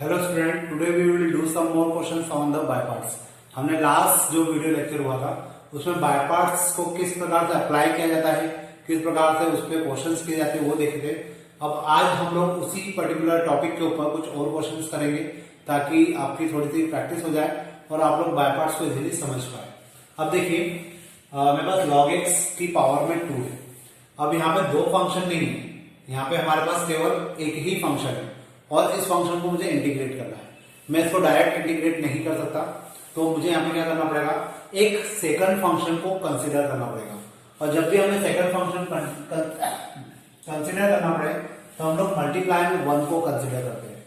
Hello student, today we will do some more questions on the by parts. हमने last जो video lecture हुआ था उसमें by parts को किस प्रकार से अप्लाई किया जाता है, किस प्रकार से उस पर क्वेश्चंस किए जाते हैं वो देखे थे। अब आज हम लोग उसी पर्टिकुलर टॉपिक के ऊपर कुछ और क्वेश्चंस करेंगे ताकि आपकी थोड़ी सी प्रैक्टिस हो जाए और आप लोग बाय पार्ट्स को इजीली समझ पाए। अब देखिए, मेरे पास log x की पावर में 2 है। अब यहाँ पे दो फंक्शन नहीं है, यहाँ पे हमारे पास केवल एक ही फंक्शन है और इस फंक्शन को मुझे इंटीग्रेट करना है। मैं इसको डायरेक्ट इंटीग्रेट नहीं कर सकता, तो मुझे यहाँ पे क्या करना पड़ेगा, एक सेकंड फंक्शन को कंसीडर करना पड़ेगा। और जब भी हमें सेकंड फंक्शन कंसीडर करना पड़े तो हम लोग मल्टीप्लाई में 1 को कंसीडर करते हैं।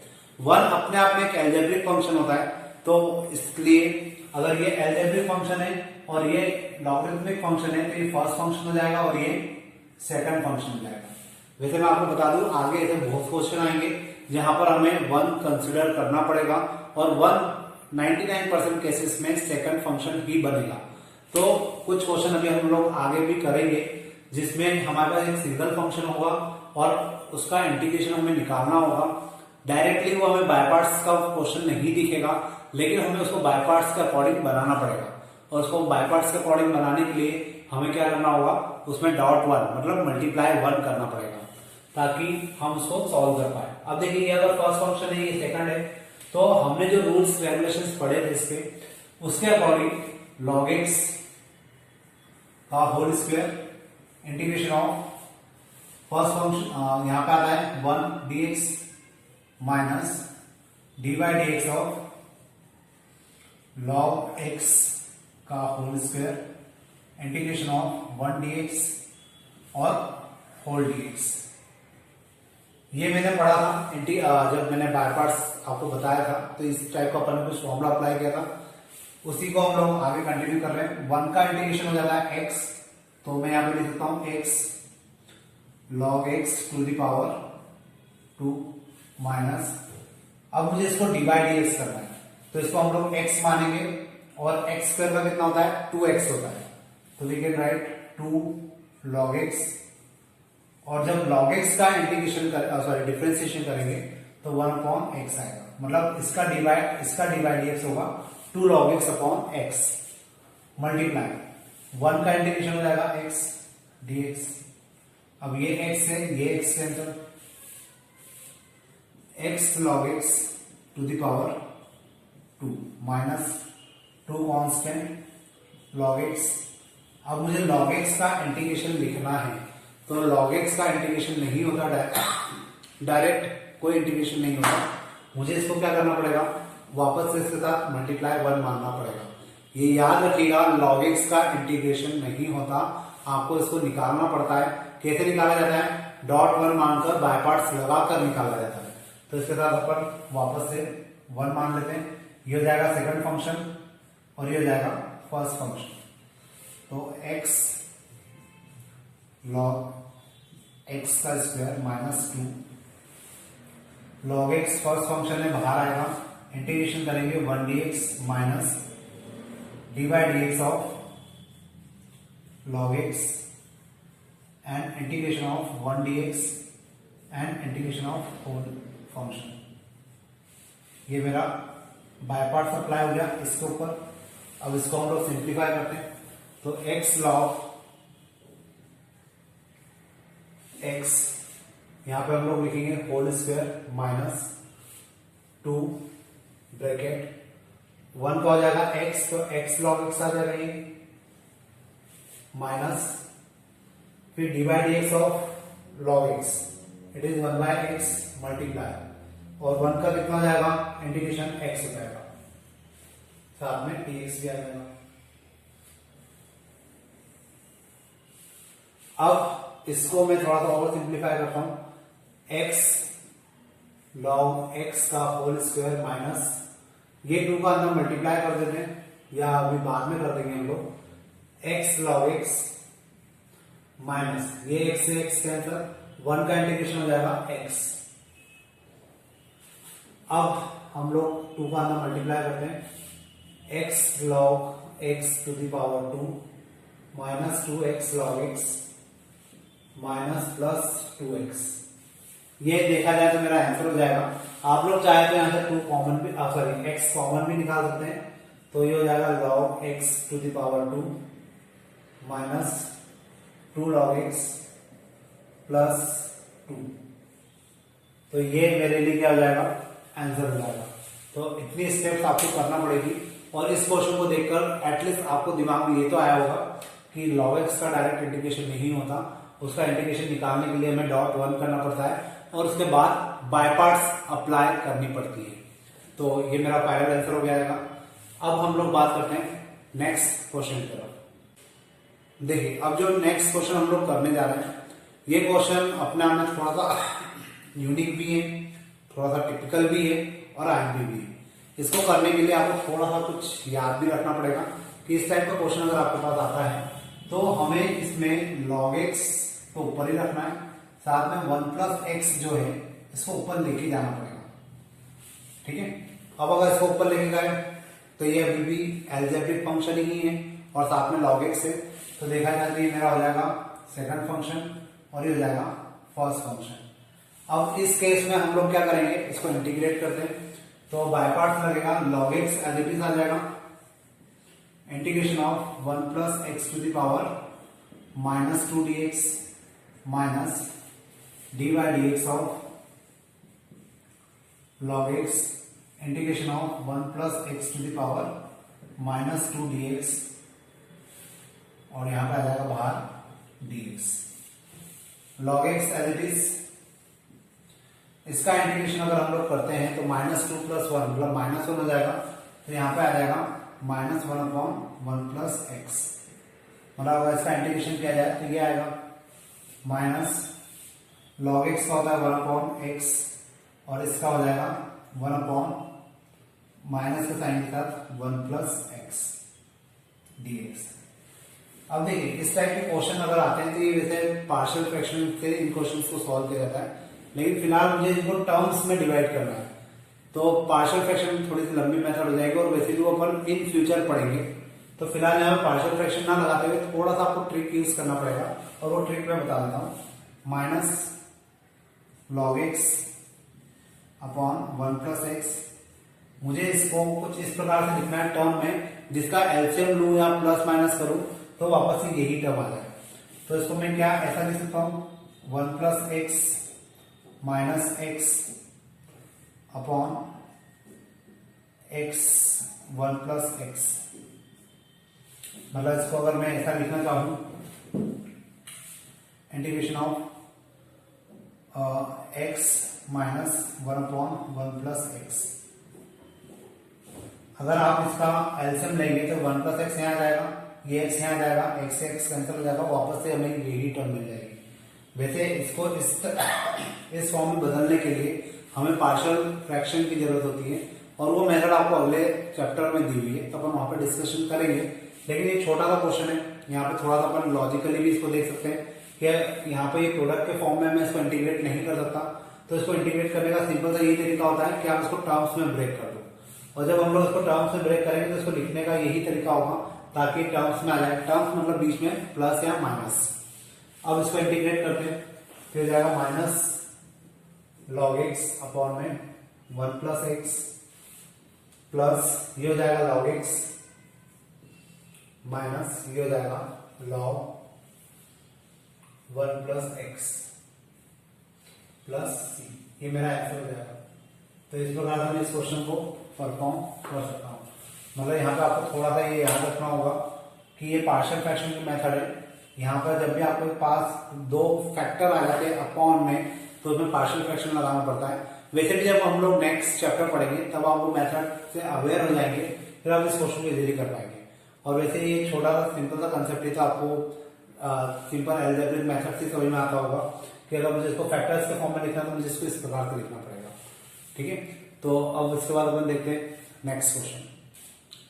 1 अपने आप में एक एल्जेब्रिक फंक्शन होता है, तो इसलिए अगर ये एल्जेब्रिक फंक्शन है और ये लॉगरिथमिक फंक्शन है तो ये फर्स्ट फंक्शन हो जाएगा और ये सेकंड फंक्शन हो जाएगा। वैसे मैं आपको बता दूं, आगे ऐसे बहुत क्वेश्चन आएंगे जहां पर हमें 1 कंसीडर करना पड़ेगा और 99% केसेस में सेकंड फंक्शन ही बनेगा। तो कुछ क्वेश्चन अभी हम लोग आगे भी करेंगे जिसमें हमारे पास एक सिंगल फंक्शन होगा और उसका इंटीग्रेशन हमें निकालना होगा। डायरेक्टली वो हमें बाय पार्ट्स का क्वेश्चन नहीं दिखेगा, लेकिन हमें उसको बाय पार्ट्स के अकॉर्डिंग बनाना पड़ेगा। और उसको बाय पार्ट्स के अकॉर्डिंग बनाने के लिए हमें क्या करना होगा, उसमें डॉट 1 मतलब मल्टीप्लाई 1 करना पड़ेगा ताकि हम उसको सॉल्व कर पाए। अब देखिए, अगर फर्स्ट फंक्शन है, ये सेकंड है, तो हमने जो रूल्स रेगुलेशंस पढ़े थे इसके, उसके अकॉर्डिंग log x का whole square integration of first function यहां पे आता है 1 dx minus dy dx of log x का whole square integration of 1 dx और होल dx। ये मैंने पढ़ा था जब मैंने बाय पार्ट्स आपको बताया था, तो इस टाइप का अपन ने कुछ फॉर्मूला अप्लाई किया था, उसी को हम लोग आगे कंटिन्यू कर रहे हैं। 1 का इंटीग्रेशन हो जाता है x, तो मैं यहां पे लिख सकता हूं x log x to the power 2 minus, अब मुझे इसको डिवाइड dx करना है, तो इसको हम लोग x मानेंगे और x स्क्वायर का कितना होता है, 2x होता है, तो we can write 2 log x। और जब log x का इंटीग्रेशन डिफरेंशिएशन करेंगे तो 1/x आएगा, मतलब इसका डिवाइड dx होगा 2 log x upon x multiply 1 का इंटीग्रेशन हो जाएगा x dx। अब ये x है, ये x cancel, x log x to the power 2 minus 2 constant log x। अब मुझे log x का इंटीग्रेशन लिखना है, तो log x का इंटीग्रेशन नहीं होता, डायरेक्ट कोई इंटीग्रेशन नहीं होता, मुझे इसको क्या करना पड़ेगा, वापस से इसके साथ मल्टीप्लाई 1 मानना पड़ेगा। ये याद रखिएगा, log x का इंटीग्रेशन नहीं होता, आपको इसको निकालना पड़ता है। कैसे निकाला जाता है, डॉट 1 मानकर बाय पार्ट्स लगाकर निकाला जाता है। तो इसके साथ अपन वापस से 1 मान लेते हैं, ये हो जाएगा सेकंड फंक्शन और ये हो जाएगा फर्स्ट फंक्शन। तो x log x का square minus 2 log x first function में बाहर आएगा, इंटीग्रेशन करेंगे 1 dx minus dy dx of log x and integration of 1 dx and integration of whole function. ये मेरा बाय पार्ट्स अप्लाई हो गया इसके ऊपर। अब इसको हम लोग सिंप्लीफाई करते हैं, तो x log x यहां पे हम लोग लिखेंगे होल स्क्वायर माइनस 2 ब्रैकेट 1 का हो जाएगा x, तो x log x आ जाएगा ये माइनस फिर divide dx of log x, it is 1/x multiply और 1 का कितना हो जाएगा, इंटीग्रेशन x हो जाएगा, साथ में dx भी आ जाएगा। अब इसको मैं थोड़ा सा और सिंप्लीफाई करता हूं, x log x का होल स्क्वायर माइनस ये 2 का अंदर मल्टीप्लाई कर देते हैं या अभी बाद में कर देंगे हम लोग, x log x माइनस ये x से x कैंसिल, 1 का इंटीग्रेशन हो जाएगा x। अब हम लोग 2 का अंदर मल्टीप्लाई करते हैं, x log x to the power 2 minus 2x log x minus plus 2x। ये देखा जाए तो मेरा आंसर हो जाएगा आप लोग चाहे तो यहाँ से 2 कॉमन भी सॉरी x कॉमन भी निकाल सकते हैं, तो ये हो जाएगा log x to the power 2 minus 2 log x plus 2। तो ये मेरे लिए क्या हो जाएगा, आंसर हो जाएगा। तो इतनी स्टेप्स आपको करना पड़ेगी, और इस क्वेश्चन को देखकर एटलीस्ट आपको दिमाग में ये तो आया होगा कि log x का डायरेक्ट इंटीग्रेशन नहीं होता, उसका इंटीग्रेशन निकालने के लिए हमें डॉट 1 करना पड़ता है और उसके बाद बाय पार्ट्स अप्लाई करनी पड़ती है। तो ये मेरा फाइनल आंसर हो जाएगा। अब हम लोग बात करते हैं नेक्स्ट क्वेश्चन की तरफ। देखिए अब जो नेक्स्ट क्वेश्चन हम लोग करने जा रहे हैं, ये क्वेश्चन अपने आप में थोड़ा सा यूनिक भी है, थोड़ा सा टिपिकल भी है और आईएमपी भी है। इसको करने के लिए आपको थोड़ा सा कुछ याद भी रखना पड़ेगा कि इस टाइप का क्वेश्चन अगर आपके पास आता है तो हमें इसमें log x को ऊपर ही रखना है, साथ में 1 प्लस एक्स जो है इसको ऊपर लेके जाना पड़ेगा। ठीक है, अब अगर इसको ऊपर लेके गए तो ये अभी भी एल्जेब्रिक फंक्शन ही है और साथ में log x है, तो देखा जाए तो ये मेरा हो जाएगा सेकंड फंक्शन और ये हो जाएगा फर्स्ट फंक्शन। अब इस केस में हम लोग क्या करेंगे, इसको इंटीग्रेट करते हैं, तो बाय पार्ट्स लगेगा log x as it is आ जाएगा integration of 1 plus x to the power minus 2 dx minus dy dx of log x integration of 1 plus x to the power minus 2 dx और यहां पे आ जाएगा बाहर dx। log x as it is, इसका integration अगर हम लोग करते हैं तो माइनस 2 प्लस 1 मतलब माइनस 1 हो जाएगा, तो यहां पे आ जाएगा माइनस 1 अपॉन 1 प्लस एक्स। मतलब अगर इसका इंटीग्रेशन किया जाए तो ये आएगा माइनस log x का होता है 1 अपॉन एक्स और इसका हो जाएगा 1 अपॉन माइनस के साइन के साथ 1 प्लस एक्स dx। अब देखिए इस टाइप के क्वेश्चन अगर आते हैं तो ये वैसे पार्शियल फ्रैक्शन से इन क्वेश्चंस को सॉल्व किया जाता है, लेकिन फिलहाल मुझे इनको टर्म्स में डिवाइड करना है, तो पार्शियल फ्रैक्शन थोड़ी सी लंबी मेथड हो जाएगी और वैसे भी वो अपन इन फ्यूचर पढ़ेंगे। तो फिलहाल यहाँ पार्शियल फ्रैक्शन ना लगाते हुए थोड़ा सा आपको ट्रिक यूज करना पड़ेगा और वो ट्रिक मैं बता देता हूँ। Minus log x upon 1 plus x, मुझे इसको कुछ इस प्रकार से लिखना है टर्म में जिसका एलसीएम लूं या प्लस माइनस करूं तो वापस से यही टर्म आ जाए। तो इसको मैं क्या ऐसा लिख सकता हूं, 1 plus x minus x upon x 1 plus x. मतलब इसको अगर मैं ऐसा लिखना चाहूं, integration of x minus 1 upon 1 plus x. अगर आप इसका एलसीएम लेंगे तो 1 प्लस एक्स यहाँ आ जाएगा, ये एक्स यहाँ आ जाएगा, एक्स से एक्स कैंसिल हो जाएगा, वापस से हमें यही टर्म मिल जाएगी। वैसे इसको इस फॉर्म में बदलने के लिए हमें पार्शियल फ्रैक्शन की जरूरत होती है और वो मेथड आपको अगले चैप्टर में दी हुई है, तो अपन वहां पे डिस्कशन करेंगे। लेकिन ये छोटा सा क्वेश्चन है, यहाँ पे थोड़ा सा अपन लॉजिकली भी इसको देख सकते हैं कि यहाँ पे ये प्रोडक्ट के फॉर्म में मैं इसको इंटीग्रेट नहीं कर सकता, तो इसको इंटीग्रेट करने का सिंपल सा यही तरीका होता है कि आप इसको टर्म्स में ब्रेक कर दो, और जब हम लोग इसको टर्म्स में ब्रेक करेंगे तो इसको लिखने का यही तरीका होगा ताकि टर्म्स में आ जाए। टर्म्स मतलब बीच में प्लस या माइनस। अब इसको इंटीग्रेट करते हैं, फिर जाएगा माइनस log x अपॉन में 1 प्लस एक्स प्लस ये हो जाएगा log x माइनस ये हो जाएगा log 1 plus x plus c। ये मेरा आंसर हो जाएगा। तो इस प्रकार से मैं इस क्वेश्चन को परफॉर्म कर सकता हूँ। मतलब यहाँ पे आपको थोड़ा सा ये याद रखना होगा कि ये पार्शियल फ्रैक्शन की मेथड है। यहाँ पर जब भी आपके पास दो फैक्टर आ जाते हैं अपॉन में तो उसमें पार्शियल फ्रैक्शन लगाना पड़ता है। वैसे भी जब हम लोग नेक्स्ट चैप्टर पढ़ेंगे तब आप वो मेथड से अवेयर हो जाएंगे, फिर आप इस क्वेश्चन को इजीली कर पाएंगे। और वैसे ये छोटा सा सिंपल सा कंसेप्ट है, तो आपको सिंपल एल्जेब्रिक मेथड से समझ में आता होगा कि अगर मुझे इसको फैक्टर्स के फॉर्म में लिखना तो मुझे इसको इस प्रकार से लिखना पड़ेगा। ठीक है, तो अब इसके बाद अपन देखते हैं नेक्स्ट क्वेश्चन।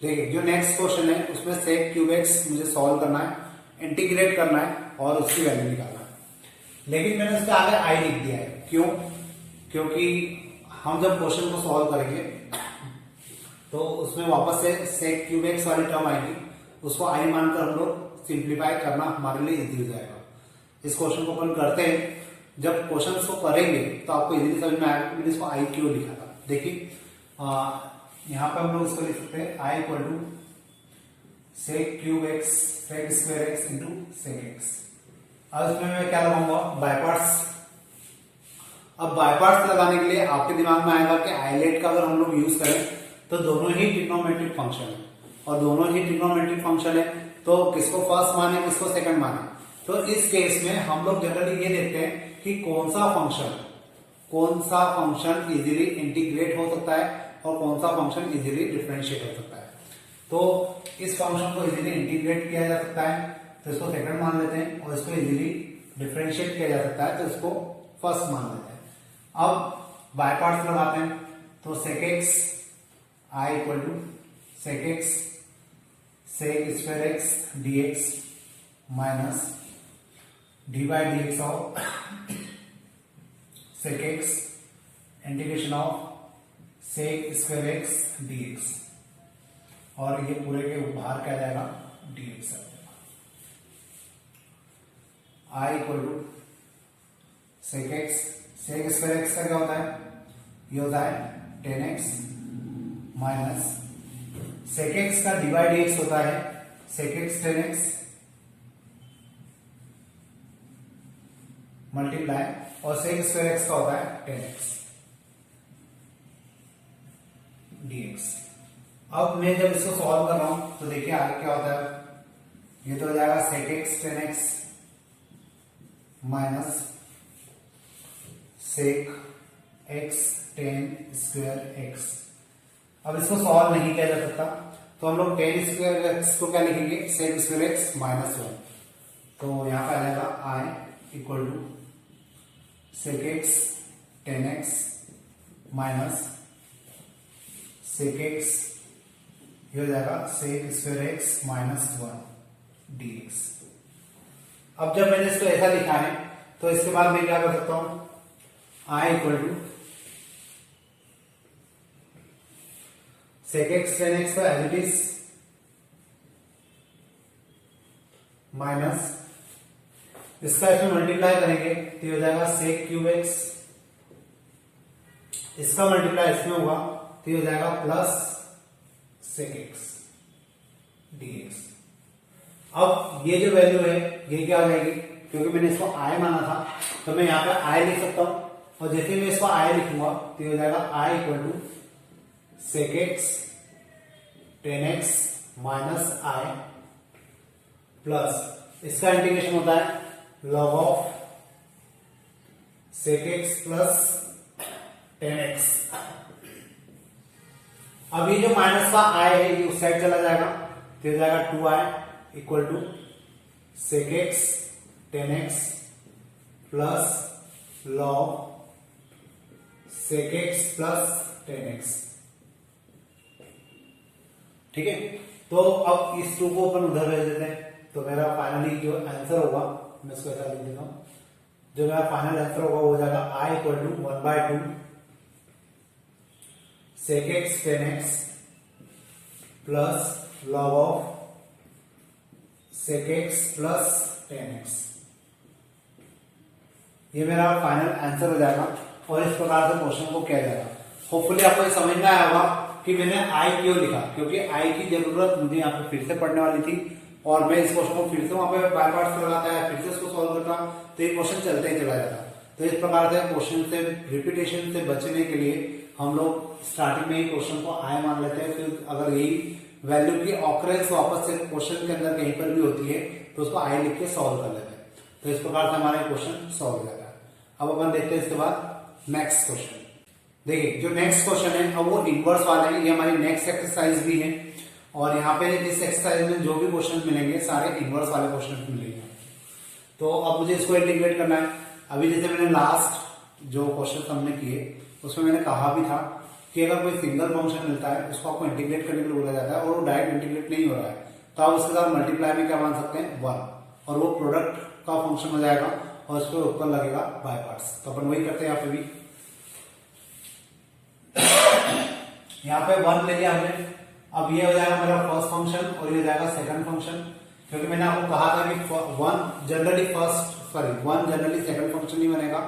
देखिए जो नेक्स्ट क्वेश्चन है उसमें सेक क्यूब एक्स मुझे सॉल्व करना है, इंटीग्रेट करना है और उसकी वैल्यू निकालना है। लेकिन मैंने उसके आगे आई लिख दिया है, क्यों? क्योंकि हम जब क्वेश्चन को सॉल्व करेंगे तो उसमें वापस से सेक क्यूब एक्स वाली टर्म आएगी, उसको आई मानकर हम लोग सिंप्लीफाई करना हमारे लिए इजी हो जाएगा। इस क्वेश्चन को अपन करते हैं जब क्वेश्चन को करेंगे तो आपको इजीली समझ में आएगा कि मैंने इसको आई क्यों लिखा था। देखिए यहाँ पे हम लोग इसको लिख सकते हैं I equal to sec cube x sec square x into sec x. अब इसमें मैं क्या लगाऊंगा, बाय पार्ट्स। अब बाय पार्ट्स लगाने के लिए आपके दिमाग में आएगा कि आइलेट का अगर हम लोग यूज करें तो दोनों ही ट्रिग्नोमेट्रिक फंक्शन है, और दोनों ही ट्रिग्नोमेट्रिक फंक्शन है तो किसको फर्स्ट माने किसको सेकंड माने। तो इस केस में हम लोग जनरली ये देखते हैं कि कौन सा फंक्शन इजीली इंटीग्रेट हो सकता है और कौन सा फंक्शन इजीली डिफरेंशिएट हो सकता है। तो इस फंक्शन को इजीली इंटीग्रेट किया जा सकता है तो इसको सेकंड मान लेते हैं, और इसको इजीली डिफरेंशिएट किया जा सकता है तो इसको फर्स्ट मान लेते हैं। अब बाय पार्ट्स लगाते हैं तो sec x I equal to sec x sec square x d x minus d by d x of sec x integration of sec square x d x, और ये पूरे के बाहर क्या जाएगा डी एक्स आ जाएगा। I equal to sec x sec square x का क्या होता है, ये होता है 10x माइनस सेक एक्स का डी बाई डी एक्स होता है सेक एक्स 10x मल्टीप्लाई, और सेक स्क्वायर एक्स का होता है 10x dx। अब मैं जब इसको सॉल्व कर रहा हूं तो देखिए आगे क्या होता है, ये तो हो जाएगा sec x 10x minus sec x 10 square x. अब इसको सॉल्व नहीं किया जा सकता तो हम लोग 10 स्क्वायर एक्स को क्या लिखेंगे, सेक स्क्वायर एक्स माइनस 1। तो यहां पर आ जाएगा I equal to sec x 10x minus sec x, ये हो जाएगा sec square x minus 1 dx। अब जब मैंने इसको ऐसा लिखा है तो इसके बाद मैं क्या कर सकता हूं, I equal to sec x 10x का एज इट इज माइनस इसका इसमें मल्टीप्लाई करेंगे तो हो जाएगा सेक क्यूब एक्स, इसका मल्टीप्लाई इसमें होगा तो हो जाएगा प्लस सेक एक्स dx। अब ये जो वैल्यू है ये क्या हो जाएगी, क्योंकि मैंने इसको आई माना था तो मैं यहां पर आई लिख सकता हूं, और जैसे मैं इसको आई लिखूंगा तो हो जाएगा I equal to sec x 10x minus I plus इसका इंटीग्रेशन होता है log of sec x plus 10x। अब ये जो माइनस का आई है ये उस साइड चला जाएगा तो हो जाएगा 2i equal to sec x 10x plus log sec x plus 10x। ठीक है, तो अब इस 2 को अपन उधर भेज देते हैं तो मेरा फाइनली जो आंसर होगा, मैं इसको ऐसा लिख देता हूं, जो मेरा फाइनल आंसर होगा वो हो जाएगा I equal to 1/2 sec x 10x plus log of sec x plus 10x। ये मेरा फाइनल आंसर हो जाएगा, और इस प्रकार से क्वेश्चन को किया जाएगा। होपफुली आपको ये समझ में आया होगा कि मैंने आई क्यों लिखा, क्योंकि आई की जरूरत मुझे यहाँ पे फिर से पढ़ने वाली थी, और मैं इस क्वेश्चन को फिर से वहां पे बाय पार्ट्स लगाता है, फिर से उसको सॉल्व करता तो ये क्वेश्चन चलते ही चला जाता। तो इस प्रकार से क्वेश्चन से रिपीटेशन से बचने के लिए हम लोग स्टार्टिंग में ही क्वेश्चन को आई मान लेते हैं, फिर अगर यही वैल्यू की ऑकरेंस वापस से क्वेश्चन के अंदर कहीं पर भी होती है तो उसको आई लिख के सॉल्व कर लेते हैं। तो इस प्रकार से हमारा क्वेश्चन सॉल्व हो जाता है। अब अपन देखते हैं इसके बाद नेक्स्ट क्वेश्चन। देखिए जो नेक्स्ट क्वेश्चन है अब वो इनवर्स वाले हैं, ये हमारी नेक्स्ट एक्सरसाइज भी है, और यहाँ पे इस एक्सरसाइज में जो भी क्वेश्चन मिलेंगे सारे इनवर्स वाले क्वेश्चन मिलेंगे। तो अब मुझे इसको इंटीग्रेट करना है। अभी जैसे मैंने लास्ट जो क्वेश्चन हमने किए उसमें मैंने कहा भी था कि अगर कोई सिंगल फंक्शन मिलता है उसको आपको इंटीग्रेट करने के लिए बोला जाता है, और वो डायरेक्ट इंटीग्रेट नहीं हो रहा है तो आप उसके साथ मल्टीप्लाई में क्या मान सकते हैं 1, और वो प्रोडक्ट का फंक्शन हो जाएगा और उस पर ऊपर लगेगा बाय पार्ट्स। तो अपन वही करते हैं यहाँ पे भी, यहाँ पे 1 ले लिया हमने। अब ये हो जाएगा मेरा फर्स्ट फंक्शन और ये हो जाएगा सेकंड फंक्शन, क्योंकि मैंने आपको कहा था कि 1 generally first sorry 1 generally second function नहीं बनेगा,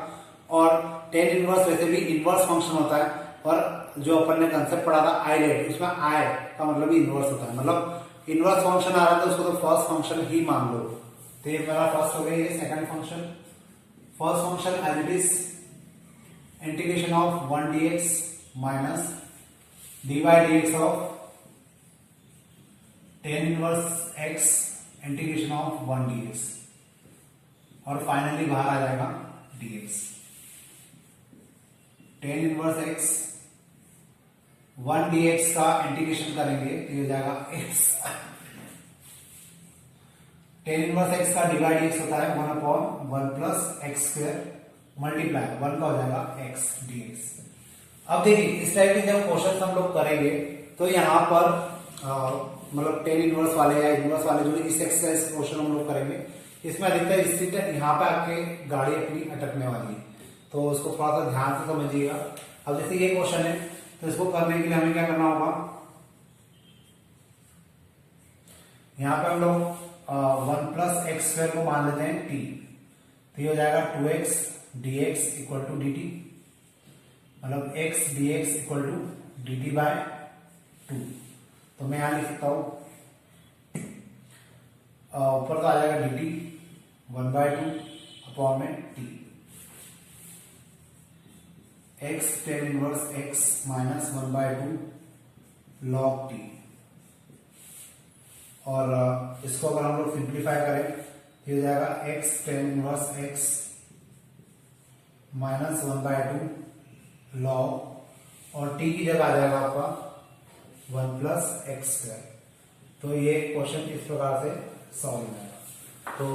और tan इनवर्स वैसे भी इनवर्स फंक्शन होता है, और जो अपन ने कंसेप्ट पढ़ा था आइलेट, उसमें आई का मतलब भी इनवर्स होता है, मतलब इनवर्स फंक्शन आ रहा था उसको तो फर्स्ट फंक्शन ही मान लो। तो ये मेरा फर्स्ट हो गया, ये second function. First function as it is integration of 1 dx minus dy dx of tan inverse x integration of 1 dx, और फाइनली बाहर आ जाएगा dx। tan inverse x 1 dx का इंटीग्रेशन करेंगे तो ये हो जाएगा x। tan इनवर्स x का dy dx होता है 1/1 प्लस एक्स स्क्वायर मल्टीप्लाई 1 का हो जाएगा x dx। अब देखिए इस टाइप के जब क्वेश्चन हम लोग करेंगे तो यहाँ पर मतलब tan इनवर्स वाले या इनवर्स वाले जो इस एक्सरसाइज क्वेश्चन हम लोग करेंगे, इसमें अधिकतर इसी यहाँ पे आके गाड़ी अपनी अटकने वाली है, तो उसको थोड़ा सा ध्यान से समझिएगा। अब जैसे ये क्वेश्चन है तो इसको करने के लिए हमें क्या करना होगा, यहाँ पे हम लोग 1 प्लस एक्स स्क्वायर को मान लेते हैं t, तो ये हो जाएगा 2x dx equal to dt, मतलब x dx equal to dt by 2। तो मैं यहां लिख सकता हूं ऊपर का आ जाएगा dt 1/2 अपॉन में t, x tan inverse x minus 1/2 log t, और इसको अगर हम लोग सिंप्लीफाई करें तो हो जाएगा x tan inverse x minus 1/2 log, और t की जगह आ जाएगा आपका 1 प्लस एक्स स्क्वायर। तो ये क्वेश्चन इस प्रकार से सॉल्व हो जाएगा। तो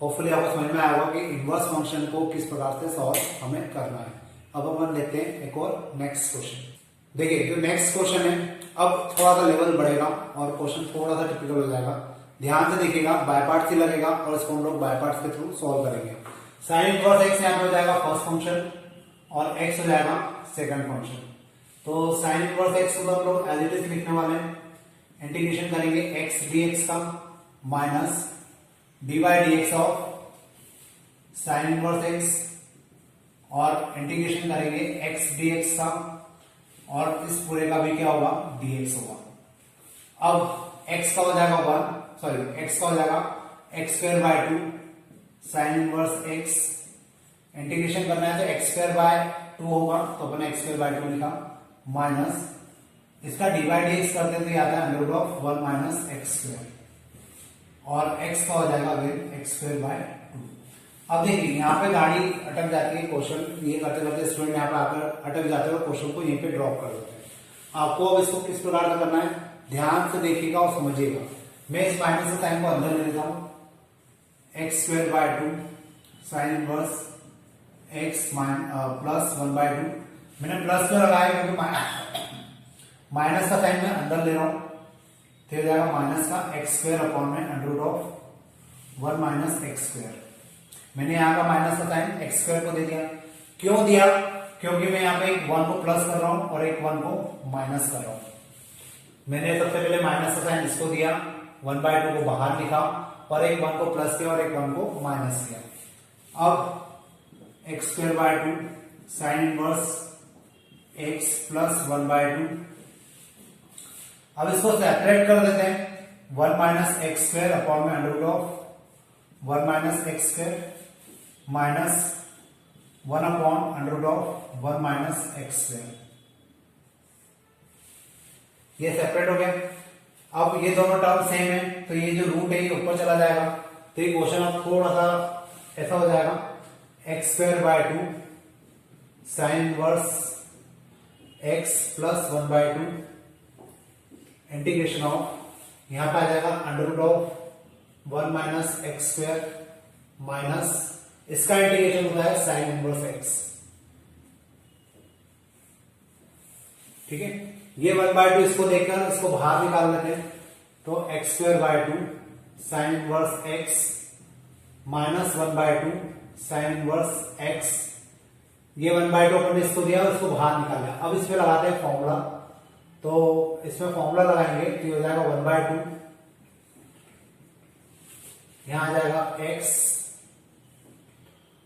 होपफुली आपको समझ में आएगा कि इनवर्स फंक्शन को किस प्रकार से सॉल्व हमें करना है। अब अपन देखते हैं एक और नेक्स्ट क्वेश्चन। देखिए जो नेक्स्ट क्वेश्चन है अब थोड़ा सा लेवल बढ़ेगा और क्वेश्चन थोड़ा सा टिपिकल हो जाएगा। ध्यान से देखिएगा, बाय पार्ट्स ही लगेगा और इसको हम लोग बाय पार्ट्स के थ्रू सॉल्व करेंगे। साइन इनवर्स एक्स यहाँ पे हो जाएगा फर्स्ट फंक्शन और एक्स हो जाएगा सेकंड फंक्शन। तो साइन इनवर्स एक्स को हम लोग एज इट इज लिखने वाले हैं, इंटीग्रेशन करेंगे एक्स dx का minus dy dx of sine inverse x, और इंटीग्रेशन करेंगे एक्स dx का, और इस पूरे का भी क्या होगा dx होगा। अब x का हो जाएगा 1, सॉरी x का हो जाएगा x square by 2 sine inverse x, integration करना है तो x स्क्वायर बाय 2 होगा, तो अपने x स्क्वायर बाय 2 लिखा, माइनस इसका dy dx करते हैं तो आता है under root of 1 minus x square, और x का हो जाएगा अगेन x स्क्वायर बाय 2। अब देखिए यहाँ पे गाड़ी अटक जाती है, क्वेश्चन ये करते करते स्टूडेंट यहाँ पे आकर अटक जाते हैं और क्वेश्चन को यहीं पे ड्रॉप कर देते हैं। आपको अब इसको किस प्रकार से करना है ध्यान से देखिएगा और समझिएगा। मैं इस माइनस के साइन को अंदर ले लेता हूँ, x square by 2 sine inverse x plus 1/2, मैंने प्लस क्यों लगाया क्योंकि माइनस का साइन मैं अंदर ले रहा हूं, तो हो जाएगा माइनस का एक्स स्क्वायर अपॉन में under root of 1 minus x square. मैंने यहाँ का माइनस का साइन एक्स स्क्वायर को दे दिया, क्यों दिया क्योंकि मैं यहाँ पे एक 1 को प्लस कर रहा हूं और एक 1 को माइनस कर रहा हूं। मैंने सबसे पहले माइनस का साइन इसको दिया, 1/2 को बाहर लिखा और एक 1 को प्लस किया और एक 1 को माइनस किया। अब x square by 2 sine inverse x plus 1/2, अब इसको सेपरेट कर देते हैं, 1 माइनस एक्स स्क्वायर अपॉन में under root of 1 minus x square minus 1 upon under root of 1 minus x square. ये सेपरेट हो गया। अब ये दोनों टर्म सेम है तो ये जो रूट है ये ऊपर चला जाएगा, तो ये क्वेश्चन अब थोड़ा सा ऐसा हो जाएगा, x square by 2 sine inverse x plus 1/2 integration of, यहां पे आ जाएगा under root of 1 minus x square minus इसका इंटीग्रेशन होता है साइन इनवर्स एक्स। ठीक है, ये 1/2 इसको देखकर इसको बाहर निकाल लेते हैं, तो x square by 2 sine inverse x minus 1/2 sign inverse x, ये 1/2 अपन ने इसको दिया और इसको बाहर निकाला। अब इस पे लगाते हैं फॉर्मूला, तो इसमें फॉर्मूला लगाएंगे तो ये हो जाएगा 1/2, यहां आ जाएगा x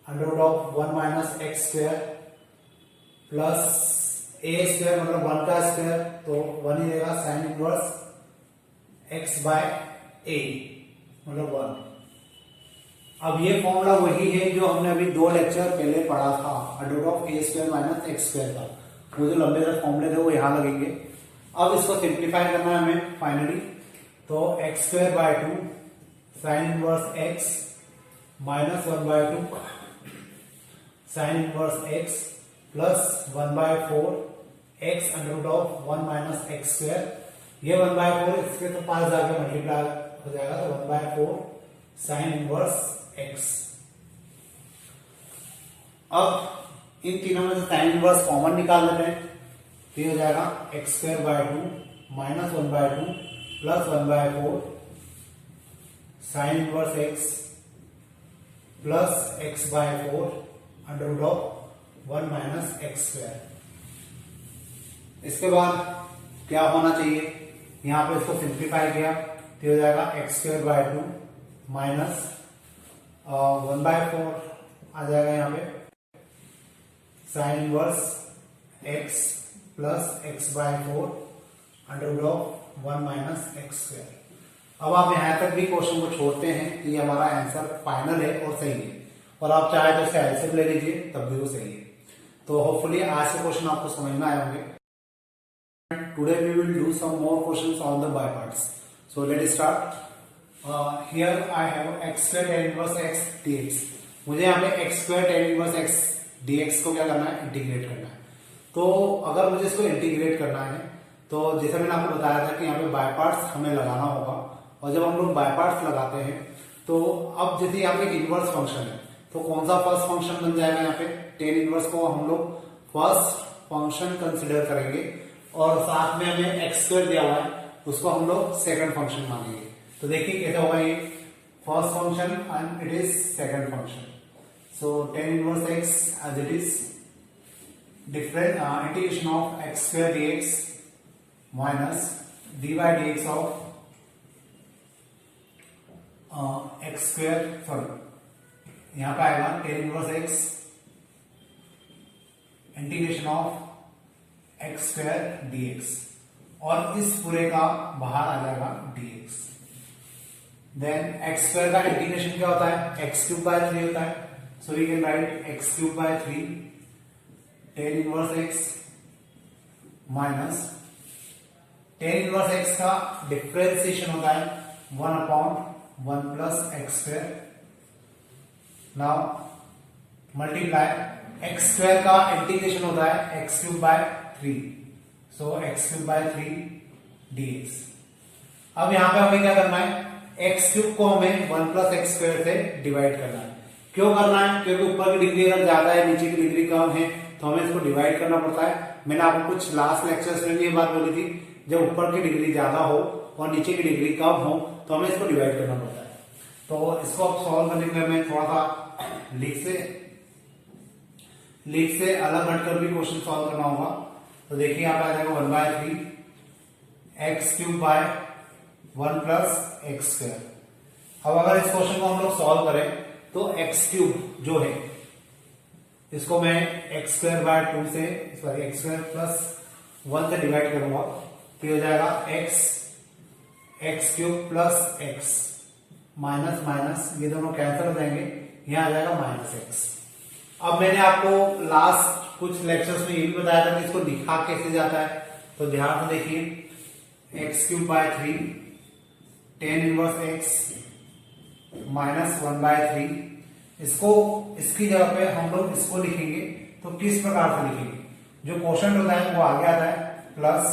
under root of 1 minus x square plus a square मतलब 1 का स्क्वायर, तो 1 ही रहेगा sine inverse x by a मतलब 1। अब ये फॉर्मूला वही है जो हमने अभी 2 लेक्चर पहले पढ़ा था, under root of a square minus x square का। वो जो लंबे फॉर्मूले थे वो यहाँ लगेंगे। अब इसको सिंप्लीफाई करना है हमें फाइनली, तो x square by 2 sine inverse x minus 1 by 2 sine inverse x plus 1 by 4 x under root of 1 minus x square. ये 1 बाय 4 इसके तो पास जाके मल्टीप्लाई हो जाएगा, तो 1 बाय 4 साइन इनवर्स एक्स। अब इन तीनों में से साइन इनवर्स कॉमन निकाल लेते हैं, तो ये हो जाएगा x square by 2 minus 1 by 2 plus 1 by 4 sine inverse x plus x by 4 under root of 1 minus x square. इसके बाद क्या होना चाहिए, यहां पे इसको सिंप्लीफाई किया तो हो जाएगा x square by 2 minus 1 by 4 आ जाएगा यहाँ पे sine inverse x plus x by 4 under root of 1 minus x square. अब आप यहां तक भी क्वेश्चन को छोड़ते हैं कि ये हमारा आंसर फाइनल है और सही है, और आप चाहे तो इसका एलसीएम ले लीजिए तब भी वो सही है। तो होपफुली आज के क्वेश्चन आपको समझ में आए होंगे। Today we will do some more questions on the by parts. So let start. Here I have x square tan inverse x dx। मुझे यहाँ पे x square tan inverse x dx को क्या करना है, इंटीग्रेट करना है। तो अगर मुझे इसको इंटीग्रेट करना है तो जैसे मैंने आपको बताया था कि यहाँ पे बाय पार्ट्स हमें लगाना होगा, और जब हम लोग बाय पार्ट्स लगाते हैं तो अब जैसे यहाँ पे इनवर्स फंक्शन है तो कौन सा फर्स्ट फंक्शन बन जाएगा, यहाँ पे टेन इनवर्स को हम लोग फर्स्ट फंक्शन कंसिडर करेंगे, और साथ में हमें एक्स स्क्वायर दिया हुआ है उसको हम लोग सेकंड फंक्शन मानेंगे। तो देखिए कैसे होगा, ये first function and it is second function. So tan inverse x as it is different integration of x square d x minus d by d x of x square, sorry यहां पे आएगा tan inverse x integration of x square d x, और इस पूरे का बाहर आ जाएगा डीएक्स। देन एक्स स्क्वायर का इंटीग्रेशन क्या होता है, एक्स क्यूब बाय 3 होता है। So we can right x cube by 3 tan inverse x minus ten inverse x का डिफरेंशिएशन होता है 1 upon 1 plus x square. Now multiply x square का इंटीग्रेशन होता है x cube by 3, so x cube by 3 dx। अब यहां पे हमें क्या करना है, एक्स क्यूब को हमें 1 प्लस एक्स स्क्वायर से डिवाइड करना है। क्यों करना है, क्योंकि ऊपर की डिग्री अगर ज्यादा है नीचे की डिग्री कम है तो हमें इसको डिवाइड करना पड़ता है। मैंने आपको कुछ लास्ट लेक्चर्स में भी ये बात बोली थी, जब ऊपर की डिग्री ज्यादा हो और नीचे की डिग्री कम हो तो हमें इसको डिवाइड करना पड़ता है। तो इसको अब सॉल्व करने के लिए हमें थोड़ा सा लीक से अलग हटकर भी क्वेश्चन सॉल्व करना होगा। तो देखिए यहाँ पे आ जाएगा 1 by 3 x cube by 1 plus x square. अब अगर इस क्वेश्चन को हम लोग सॉल्व करें तो एक्स क्यूब जो है इसको मैं एक्स स्क्वायर बाय 2 से, सॉरी एक्स स्क्वायर प्लस 1 से डिवाइड करूंगा तो हो जाएगा x cube plus x minus minus, ये दोनों कैंसिल हो जाएंगे, यहाँ आ जाएगा माइनस एक्स। अब मैंने आपको लास्ट कुछ लेक्चर्स में ये भी बताया था कि इसको लिखा कैसे जाता है, तो ध्यान से देखिए x cube by 3 tan inverse x minus 1 by 3, इसको इसकी जगह पे हम लोग इसको लिखेंगे तो किस प्रकार से लिखेंगे, जो क्वोशंट होता है वो आगे आता है प्लस,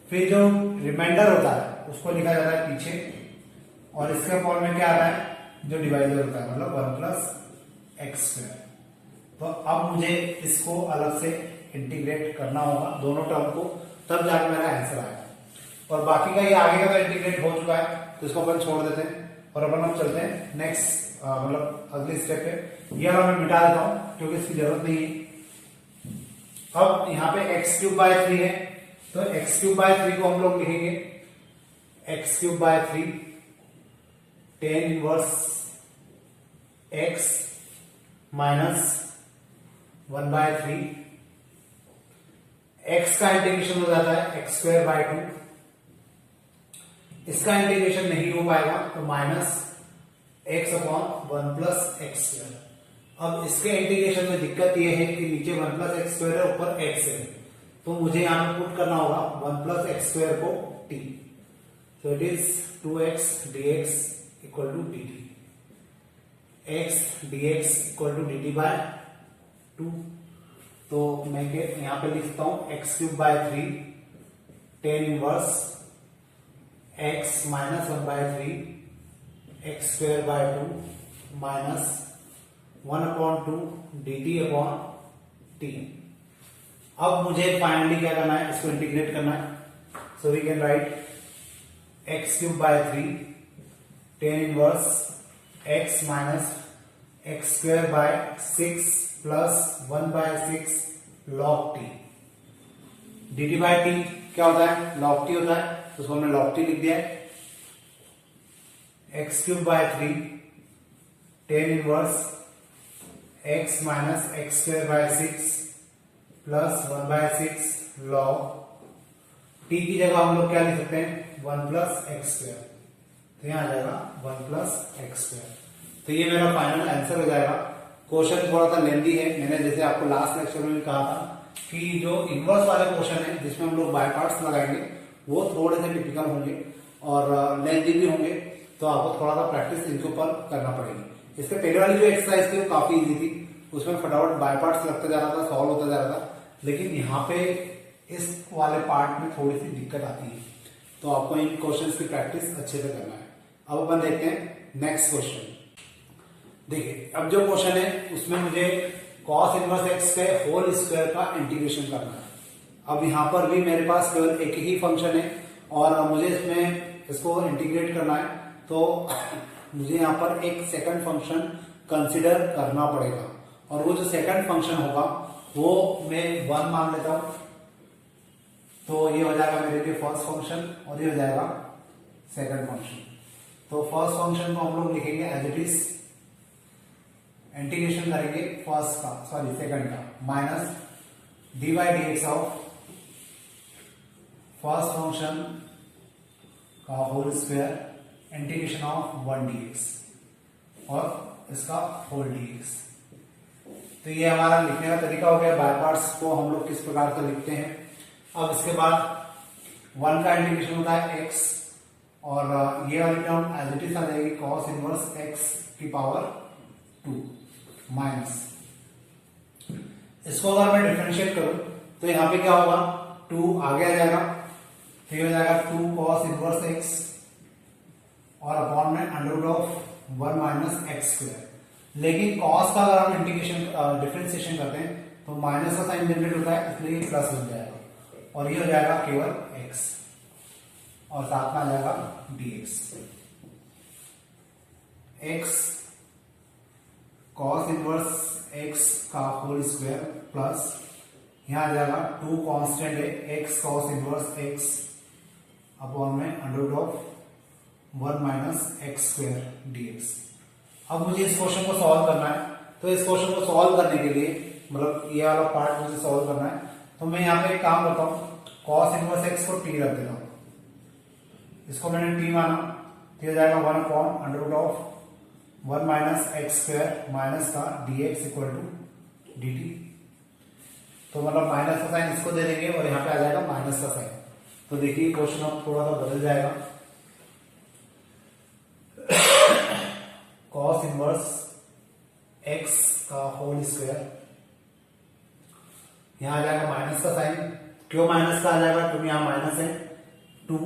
फिर जो रिमाइंडर होता है उसको लिखा जाता है पीछे, और इसके फॉर्म में क्या आता है जो डिवाइजर होता है मतलब 1 प्लस एक्स स्क्वायर। तो अब मुझे इसको अलग से इंटीग्रेट करना होगा दोनों टर्म को, तब जाकर मेरा आंसर आएगा। और बाकी का ये आगे का तो इंटीग्रेट हो चुका है तो इसको अपन छोड़ देते हैं और अपन अब चलते हैं नेक्स्ट मतलब अगले स्टेप पे। यह मैं मिटा देता हूं क्योंकि इसकी जरूरत नहीं है। अब यहाँ पे एक्स क्यूब बाय 3 है तो एक्स क्यूब बाय 3 को हम लोग लिखेंगे x cube by 3 tan inverse x minus 1/3, x का इंटीग्रेशन हो जाता है x²/2, इसका इंटीग्रेशन नहीं हो पाएगा तो -x/1 + x²। अब इसके इंटीग्रेशन में दिक्कत यह है कि नीचे 1 + x² है, ऊपर x है, तो मुझे यहां पर पुट करना होगा 1 + x² को t, so it is 2x dx equal to dt, x dx equal to dt/2। तो मैं यहां पे लिखता हूं x³ 3 tan 1 x - 1/3 x²/2 minus 1/2 dt/t। अब मुझे फाइनली क्या करना है, इसको इंटीग्रेट करना है, so we can write x³ 3 tan 1 x - x² 6 + 1/6 log t, dt/t क्या होता है, log t होता है, तो उसको हमने log t लिख दिया है। x³ 3 tan 1 x - x² 6 + 1/6 log t की जगह हम लोग क्या लिख सकते हैं, 1 + x², तो यहां आ जाएगा 1 + x²। तो ये मेरा फाइनल आंसर हो जाएगा। क्वेश्चन थोड़ा सा लेंथी है, मैंने जैसे आपको लास्ट लेक्चर में भी कहा था कि जो इनवर्स वाले क्वेश्चन है जिसमें हम लोग बाय पार्ट्स लगाएंगे वो थोड़े से टिपिकल होंगे और लेंथी भी होंगे, तो आपको थोड़ा सा प्रैक्टिस इनके ऊपर करना पड़ेगी। इसके पहले वाली जो एक्सरसाइज थी वो काफी इजी थी, उसमें फटाफट बाय पार्ट्स लगता जा रहा था, सॉल्व होता जा रहा था, लेकिन यहाँ पे इस वाले पार्ट में थोड़ी सी दिक्कत आती है, तो आपको इन क्वेश्चंस की प्रैक्टिस अच्छे से करना है। अब अपन देखते हैं नेक्स्ट क्वेश्चन। देखिए अब जो क्वेश्चन है उसमें मुझे cos इनवर्स x के होल स्क्वायर का इंटीग्रेशन करना है। अब यहाँ पर भी मेरे पास केवल एक ही फंक्शन है और मुझे इसमें इसको इंटीग्रेट करना है, तो मुझे यहाँ पर एक सेकंड फंक्शन कंसिडर करना पड़ेगा, और वो जो सेकंड फंक्शन होगा वो मैं 1 मान लेता हूं, तो ये हो जाएगा मेरे लिए फर्स्ट फंक्शन और ये हो जाएगा सेकंड फंक्शन। तो फर्स्ट फंक्शन को हम लोग लिखेंगे एज इट इज, इंटीग्रेशन करेंगे सेकंड का, minus dy/dx of first function का whole square integration of 1 dx और इसका होल dx। तो ये हमारा लिखने का तरीका हो गया। बाय पार्ट्स को हम लोग किस प्रकार से लिखते हैं। अब इसके बाद 1 का इंटीग्रेशन होता है x, और ये वाली टर्म एज इट इज आ जाएगी cos इनवर्स x की पावर 2 माइनस, इसको अगर मैं डिफरेंशिएट करूं तो यहां पे क्या होगा, 2 आगे आ जाएगा, फिर हो जाएगा 2 cos इनवर्स x और अपॉन में √1 - x²। लेकिन cos का अगर हम इंटीग्रेशन डिफरेंशिएशन करते हैं तो माइनस का साइन जनरेट होता है, इसलिए प्लस हो जाएगा, और ये हो जाएगा केवल x और साथ में आ जाएगा dx। x cos inverse x का होल स्क्वायर प्लस यहां आ जाएगा 2 कांस्टेंट है x cos inverse x upon में √1 - x² dx। अब मुझे इस क्वेश्चन को सॉल्व करना है, तो इस क्वेश्चन को सॉल्व करने के लिए मतलब ये वाला पार्ट मुझे सॉल्व करना है, तो मैं यहाँ पे एक काम करता हूँ, cos इनवर्स x को t रख देता हूँ, इसको मैंने t माना, तो हो जाएगा 1/√1 - x² माइनस का dx इक्वल टू dt। तो मतलब माइनस का साइन इसको दे देंगे और यहाँ पे आ जाएगा माइनस का साइन। तो देखिए क्वेश्चन अब थोड़ा सा बदल जाएगा, cos इनवर्स x का होल स्क्वायर, यहां आ जाएगा माइनस का साइन, क्यों माइनस का आ जाएगा, क्योंकि यहां माइनस है 2।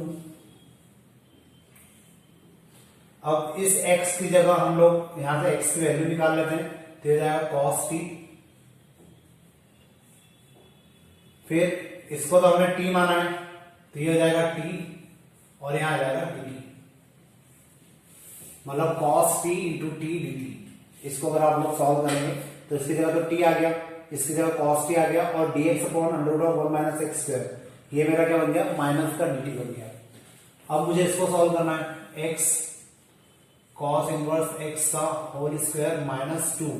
अब इस x की जगह हम लोग यहां से x की वैल्यू निकाल लेते हैं, तो ये जाएगा cos t, फिर इसको तो हमने t माना है, तो ये हो जाएगा t और यहां आ जाएगा dt, मतलब cos t into t dt। इसको अगर आप लोग सॉल्व करेंगे तो इसकी जगह तो t आ गया, इसकी जगह cos t आ गया, और dx अपॉन √1 - x², ये मेरा क्या बन गया, माइनस का dt बन गया। अब मुझे इसको सॉल्व करना है, x cos इनवर्स x का होल स्क्वायर माइनस 2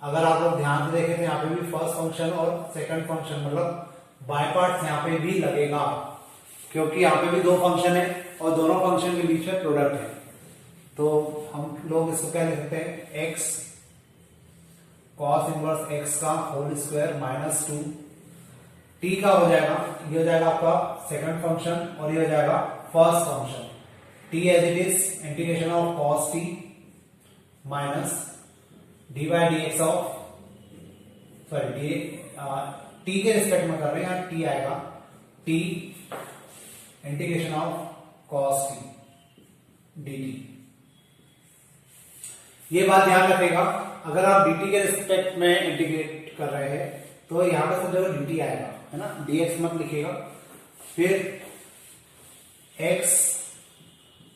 अगर आप लोग ध्यान से देखें तो यहाँ पे भी फर्स्ट फंक्शन और सेकंड फंक्शन मतलब बाय पार्ट्स यहाँ पे भी लगेगा, क्योंकि यहाँ पे भी दो फंक्शन है और दोनों फंक्शन के बीच में प्रोडक्ट है। तो हम लोग इसको क्या लिख सकते हैं, एक्स कॉस इनवर्स एक्स का होल स्क्वायर माइनस 2 टी का हो जाएगा, ये हो जाएगा आपका सेकंड फंक्शन और ये हो जाएगा first function. T as it is integration of cos t minus d by d x of sorry t के रिस्पेक्ट में कर रहे हैं, यहाँ टी आएगा, t integration of cos t d t. ये बात ध्यान रखेगा, अगर आप dt के रिस्पेक्ट में इंटीग्रेट कर रहे हैं तो यहां पर सब जगह dt आएगा, है ना, dx मत लिखिएगा। फिर x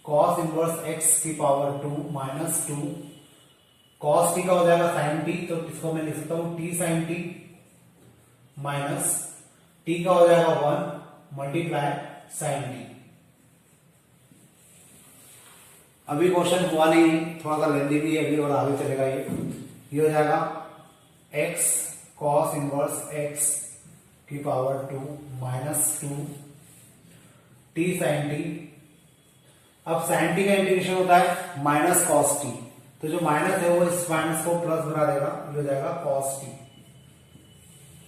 cos इनवर्स x की पावर 2 माइनस 2 cos t का हो जाएगा sin t, तो इसको मैं लिख सकता हूं t sin t minus t का हो जाएगा 1 मल्टीप्लाई sin t। अभी क्वेश्चन हुआ नहीं, थोड़ा सा लेंदी भी है अभी और आगे चलेगा। ये हो जाएगा x cos इनवर्स x की power 2 minus 2 t sin t। अब sin t का इंटीग्रेशन होता है माइनस cos t, तो जो माइनस है वो इस माइनस को प्लस बना देगा, ये हो जाएगा cos t।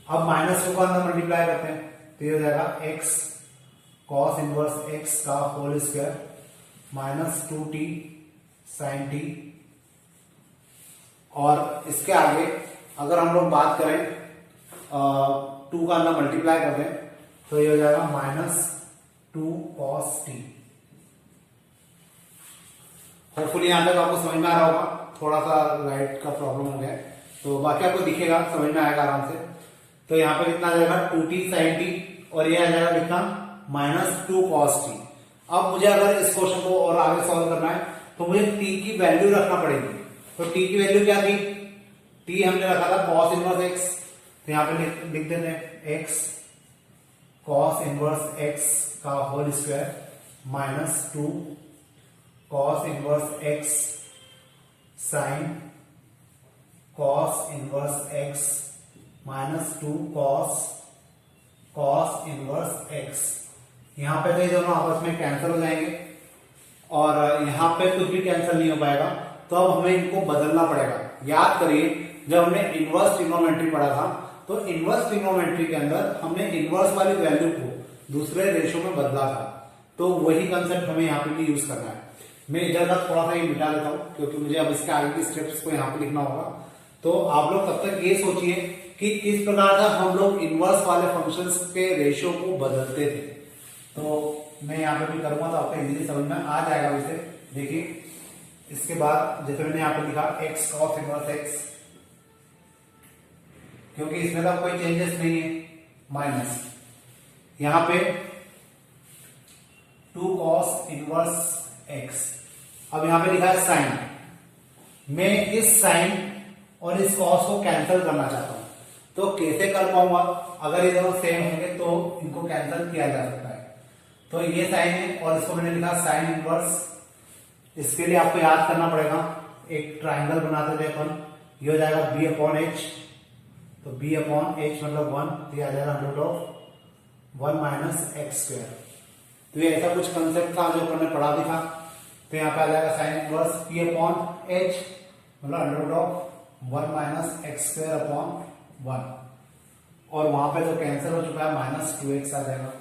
अब माइनस 2 का अंदर मल्टीप्लाई करते हैं तो ये हो जाएगा x cos इनवर्स x का whole square minus 2t sin t। और इसके आगे अगर हम लोग बात करें 2 का अंदर मल्टीप्लाई कर दें तो ये हो जाएगा माइनस 2 cos t। होपफुली यहां तक आपको समझ में आ रहा होगा, थोड़ा सा लाइट का प्रॉब्लम हो गया है तो बाकी आपको दिखेगा, समझ में आएगा आराम से। तो यहाँ पे कितना आ जाएगा 2t sin t और ये आ जाएगा कितना माइनस 2 cos t। अब मुझे अगर इस क्वेश्चन को और आगे सॉल्व करना है तो मुझे t की वैल्यू रखना पड़ेगी। तो t की वैल्यू क्या थी, t हमने रखा था cos इनवर्स x, तो यहाँ पे लिख देते हैं x cos इनवर्स x का whole square minus 2 cos inverse x sin cos inverse x minus 2 cos inverse x। यहां पे तो ये दोनों आपस में कैंसिल हो जाएंगे और यहां पे कुछ भी कैंसिल नहीं हो पाएगा, तो अब हमें इनको बदलना पड़ेगा। याद करिए जब हमने इनवर्स ट्रिग्नोमेट्री पढ़ा था तो इनवर्स ट्रिग्नोमेट्री के अंदर हमने इनवर्स वाली वैल्यू को दूसरे रेशो में बदला था, तो वही कंसेप्ट हमें यहाँ पे भी यूज करना है। मैं इधर का थोड़ा सा ये मिटा देता हूँ क्योंकि मुझे अब इसके आगे की स्टेप्स को यहाँ पे लिखना होगा। तो आप लोग तब तक ये सोचिए कि किस प्रकार का हम लोग इनवर्स वाले फंक्शंस के रेशियो को बदलते थे। तो मैं यहाँ पे भी करूंगा तो आपको इजीली समझ में आ जाएगा। वैसे देखिए इसके बाद जैसे मैंने यहाँ पे लिखा x cos इनवर्स x, क्योंकि इसमें तो कोई चेंजेस नहीं है, माइनस यहाँ पे 2 cos इनवर्स x। अब यहाँ पे लिखा है साइन, मैं इस साइन और इस cos को कैंसिल करना चाहता हूं, तो कैसे कर पाऊंगा, अगर ये दोनों सेम होंगे तो इनको कैंसिल किया जा सकता है। तो ये साइन है और इसको मैंने लिखा साइन इनवर्स। इसके लिए आपको याद करना पड़ेगा, एक ट्राइंगल बनाते थे अपन, ये हो जाएगा b अपॉन h, तो b अपॉन h मतलब 1, तो ये आ जाएगा root of 1 minus x square. तो ये ऐसा कुछ कंसेप्ट था जो अपन ने पढ़ा भी था। तो यहाँ पे आ जाएगा sine inverse p upon h मतलब root of 1 minus x square upon 1, और वहां पे जो कैंसिल हो चुका है माइनस 2x आ जाएगा।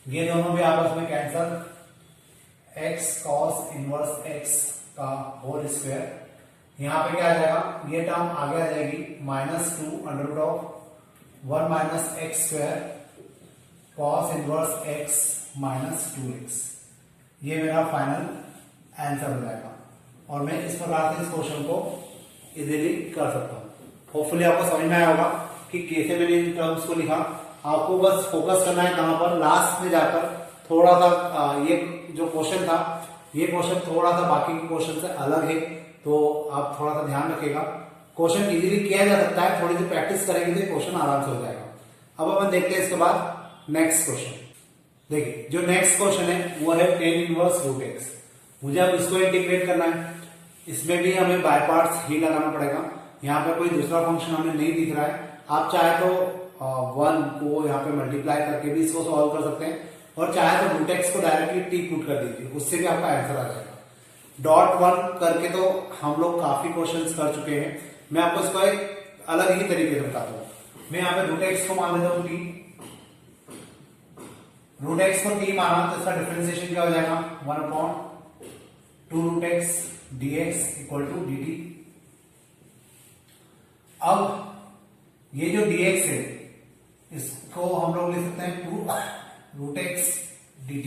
ये दोनों भी आपस में cancel, x cos inverse x का होल स्क्वायर, यहाँ पे क्या आ जाएगा, ये टर्म आगे आ जाएगी minus 2 under root of 1 minus x square cos inverse x minus 2x। ये मेरा फाइनल आंसर हो जाएगा और मैं इस प्रकार से इस क्वेश्चन को इजीली कर सकता हूँ। होपफुली आपको समझ में आया होगा कि कैसे मैंने इन टर्म्स को लिखा। आपको बस फोकस करना है कहां पर, लास्ट में जाकर थोड़ा सा ये जो क्वेश्चन था, ये क्वेश्चन थोड़ा सा बाकी के क्वेश्चन से अलग है, तो आप थोड़ा सा ध्यान रखिएगा। क्वेश्चन इजीली किया जा सकता है, थोड़ी सी प्रैक्टिस करेंगे तो क्वेश्चन आराम से हो जाएगा। अब अपन देखते हैं इसके बाद नेक्स्ट क्वेश्चन। देखिए जो नेक्स्ट क्वेश्चन है वो है टेन इनवर्स रूट एक्स। मुझे अब इसको इंटीग्रेट करना है, इसमें भी हमें बाय पार्ट्स ही लगाना पड़ेगा। यहाँ पे कोई दूसरा फंक्शन हमें नहीं दिख रहा है। आप चाहे तो 1 को यहाँ पे मल्टीप्लाई करके भी इसको सॉल्व कर सकते हैं, और चाहे तो रूट एक्स को डायरेक्टली टी पुट कर दीजिए, उससे भी आपका आंसर आ जाएगा। डॉट 1 करके तो हम लोग काफी क्वेश्चंस कर चुके हैं, मैं आपको इसको एक अलग ही तरीके से बताता हूँ। मैं यहाँ पे रूट एक्स को मान लेता हूँ टी, रूट एक्स को टी माना तो इसका डिफरेंशिएशन क्या हो जाएगा 1/2 root x dx equal to dt। अब ये जो dx है इसको हम लोग लिख सकते हैं 2 root x dt,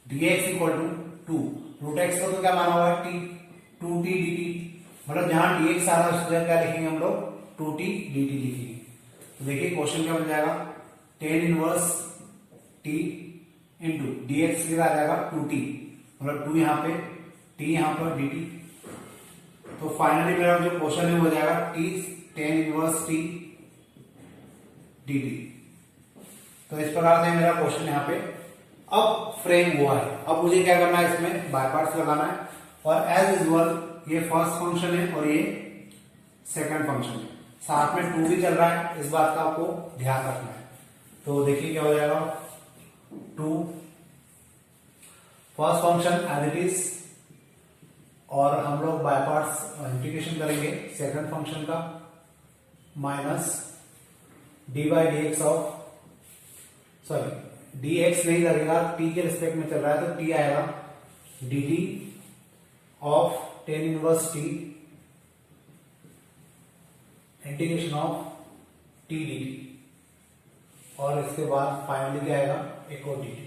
dx equal to 2 root x को तो क्या माना हुआ है t, 2t dt, मतलब जहां dx आ रहा है उस जगह क्या लिखेंगे हम लोग 2t dt लिखेंगे। तो देखिए क्वेश्चन क्या बन जाएगा tan inverse t into dx आ जाएगा 2t, मतलब 2 यहाँ पे t यहाँ पर dt। तो फाइनली मेरा जो क्वेश्चन है वो जाएगा t tan inverse t dt। तो इस प्रकार से मेरा क्वेश्चन यहाँ पे अब फ्रेम हुआ है। अब मुझे क्या करना है, इसमें बाय पार्ट्स लगाना है, और एज यूजुअल ये फर्स्ट फंक्शन है और ये सेकंड फंक्शन है, साथ में 2 भी चल रहा है, इस बात का आपको ध्यान रखना है। तो देखिए क्या हो जाएगा 2 first function as it is, और हम लोग बाय पार्ट्स इंटीग्रेशन करेंगे सेकंड फंक्शन का, minus d by d x of, sorry dx नहीं लगेगा, t के रिस्पेक्ट में चल रहा है तो t आएगा dt of tan inverse t integration of t dt, और इसके बाद फाइनली क्या आएगा एक और dt।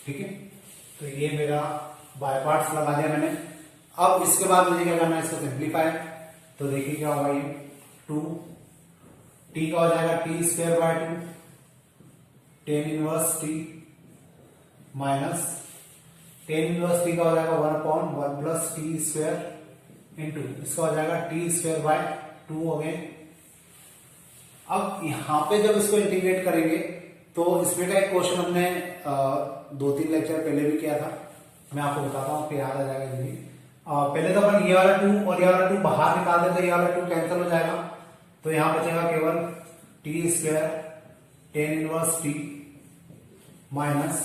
ठीक है, तो ये मेरा बाय पार्ट्स लगा दिया मैंने। अब इसके बाद मुझे क्या करना है, इसको सिंप्लीफाई। तो देखिए क्या होगा, ये 2 t का हो जाएगा t square by 2 tan inverse t minus tan inverse t का हो जाएगा 1/1 प्लस t स्क्वायर इंटू इसका हो जाएगा t स्क्वायर बाय 2 हो गए। अब यहाँ पे जब इसको इंटीग्रेट करेंगे तो इसमें का एक क्वेश्चन हमने 2-3 लेक्चर पहले भी किया था, मैं आपको बताता हूँ फिर याद आ जाएगा जल्दी। पहले तो अपन ये वाला 2 और ये वाला 2 बाहर निकाल देते, ये वाला 2 कैंसिल हो जाएगा, तो यहाँ बचेगा केवल t square tan inverse t minus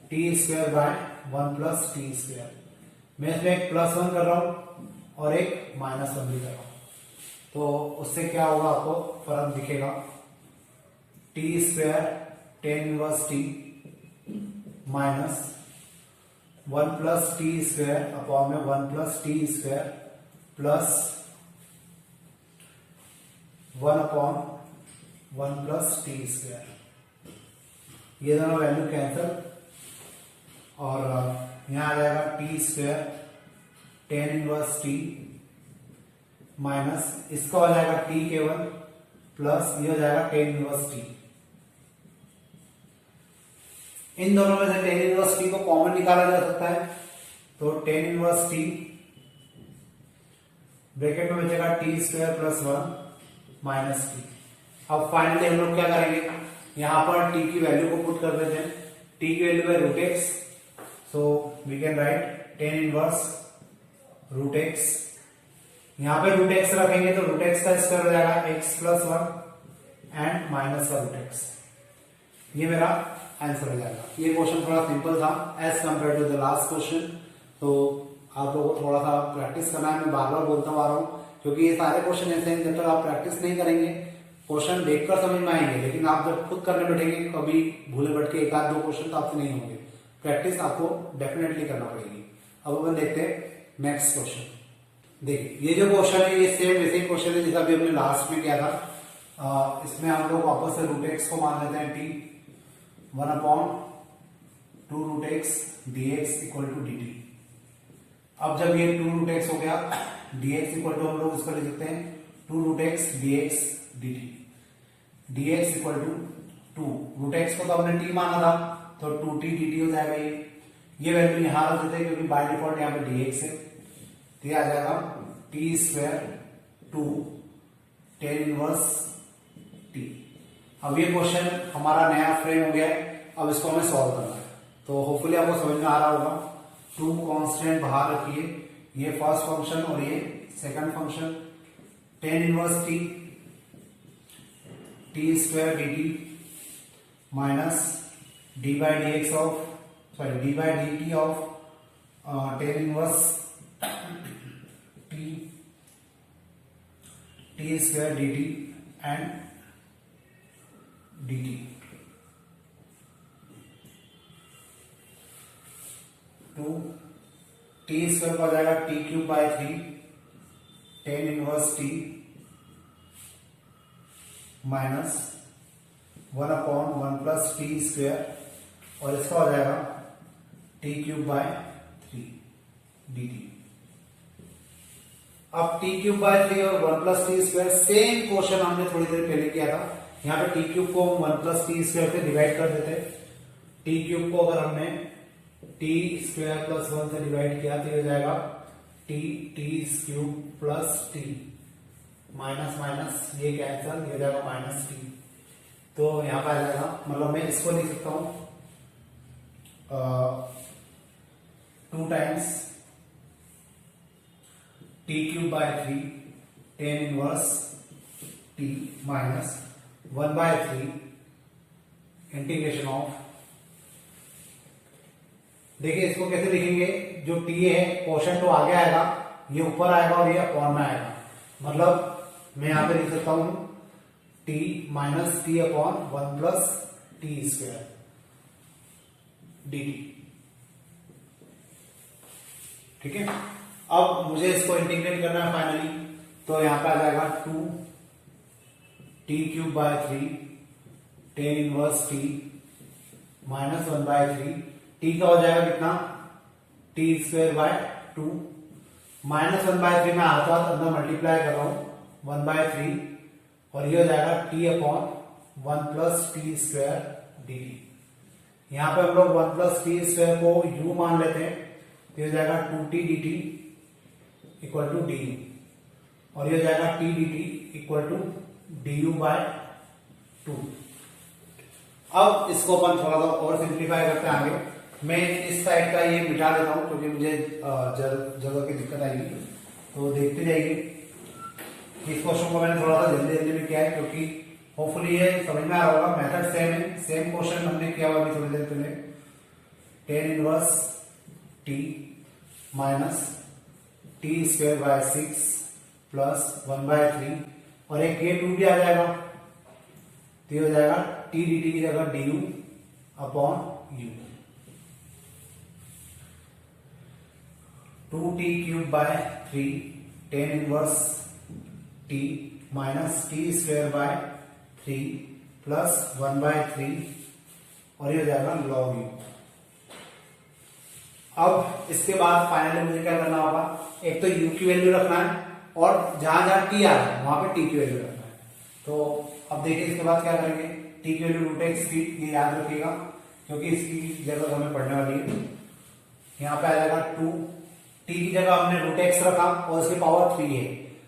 T square by 1 plus t square. मैं इसमें एक +1 कर रहा हूं और एक -1 भी कर रहा हूं, तो उससे क्या होगा आपको फर्क दिखेगा। T square tan inverse t minus 1 plus t square upon में 1 plus t square plus 1/1 plus t square. ये दोनों वैल्यू कैंसिल, और यहां आ जाएगा T square tan inverse t minus इसका हो जाएगा t केवल प्लस ये हो जाएगा tan इनवर्स t। इन दोनों में से tan इनवर्स t को कॉमन निकाला जा सकता है, तो tan इनवर्स t ब्रैकेट में बचेगा t square plus 1 minus t। अब फाइनली हम लोग क्या करेंगे, यहां पर t की वैल्यू को पुट कर देते हैं। t की वैल्यू है root x, so we can write tan inverse root x. यहां पे रूट एक्स रखेंगे तो रूट एक्स का स्क्वायर हो जाएगा x प्लस 1 एंड माइनस का रूट एक्स। ये मेरा आंसर हो जाएगा। ये क्वेश्चन थोड़ा सिंपल था as compare to the last question, तो आप लोगों को थोड़ा सा प्रैक्टिस करना है। मैं बार बार बोलता आ रहा हूँ क्योंकि ये सारे क्वेश्चन ऐसे हैं जब तक आप प्रैक्टिस नहीं करेंगे क्वेश्चन देखकर समझ में आएंगे, लेकिन आप जब खुद करने बैठेंगे कभी भूले भटके 1-2 क्वेश्चन तो आपसे नहीं होंगे। प्रैक्टिस आपको डेफिनेटली करना पड़ेगी। अब अपन देखते हैं नेक्स्ट क्वेश्चन। देखिए ये जो क्वेश्चन है ये सेम वैसे ही क्वेश्चन है जैसा अभी हमने लास्ट में किया था। इसमें हम लोग वापस से रूट एक्स को मान लेते हैं t 1/2 root x dx equal to dt। अब जब ये 2 रूट एक्स हो गया dx इक्वल टू हम लोग इसको लिख सकते हैं 2 root x dx dt। dx equal to 2 root x को तो हमने t माना था तो 2t dt हो जाएगा। ये वैल्यू यहां रख देते हैं क्योंकि बाय डिफॉल्ट यहाँ पे dx है, तो ये आ जाएगा t square 2 tan inverse t। अब ये क्वेश्चन हमारा नया फ्रेम हो गया है, अब इसको हमें सॉल्व करना है। तो होपफुली आपको समझ में आ रहा होगा। 2 कांस्टेंट बाहर रखिए, ये फर्स्ट फंक्शन और ये second function, tan inverse t square d t minus d by d x of d by d t of tan inverse t square d t and d t to t square का हो जाएगा t cube by 3 tan inverse t minus 1/1 plus t square और इसका हो जाएगा t cube by 3 d t. अब t cube by 3 और 1 plus t square same question हमने थोड़ी देर पहले किया था। यहाँ पे टी क्यूब को 1 प्लस टी स्क्वायर से डिवाइड कर देते। टी क्यूब को अगर हमने टी स्क्वायर प्लस 1 से डिवाइड किया तो हो जाएगा t cube plus T minus minus ये कैंसल, ये हो जाएगा माइनस टी। तो यहां पर आ जाएगा, मतलब मैं इसको लिख सकता हूं 2 times T cube by 3 tan inverse t minus 1/3 integration of, देखिए इसको कैसे लिखेंगे, जो टी है क्वोशंट तो आगे आएगा, ये ऊपर आएगा और ये अपॉन में आएगा। मतलब मैं यहां पे लिख सकता हूं T minus T upon 1 plus t square d T. ठीक है, अब मुझे इसको इंटीग्रेट करना है फाइनली, तो यहां पे आ जाएगा 2 T cube by 3 tan inverse t minus 1/3 T का हो जाएगा कितना टी स्क्वायर बाय 2 माइनस 1/3 में हाथ हाथ अंदर मल्टीप्लाई कर रहा हूं 1/3 और ये हो जाएगा T upon 1 plus t square d T. यहां पे हम लोग 1 प्लस टी स्क्वायर को u मान लेते हैं, तो ये हो जाएगा 2t dt equal to d u और ये हो जाएगा t dt equal to d u by 2। अब इसको अपन थोड़ा सा और सिंप्लीफाई करते हैं आगे। मैं इस साइड का ये मिटा देता हूं क्योंकि मुझे जगह की दिक्कत आएगी, तो देखते जाइए। इस क्वेश्चन को मैंने थोड़ा सा जल्दी जल्दी में किया है क्योंकि होपफुली ये समझ में आ रहा होगा, मेथड सेम है, सेम क्वेश्चन हमने किया हुआ अभी थोड़ी देर पहले। Ten inverse t minus T square by 6 plus 1/3 और एक ये 2 भी आ जाएगा, तो ये हो जाएगा टी डी टी की जगह D you upon you. 2t cube by 3 tan inverse t minus T square by 3 plus 1/3 और ये हो जाएगा लॉग यू। अब इसके बाद फाइनली मुझे क्या करना होगा, एक तो u की वैल्यू रखना है और जहां जहां t आ रहा है वहां पे t की वैल्यू रखना है। तो अब देखिए इसके बाद क्या करेंगे, t की वैल्यू √x थी, ये याद रखिएगा क्योंकि इसकी जगह हमें पढ़ने वाली है। यहाँ पे आ जाएगा 2, t की जगह हमने √x रखा और इसकी पावर 3 है,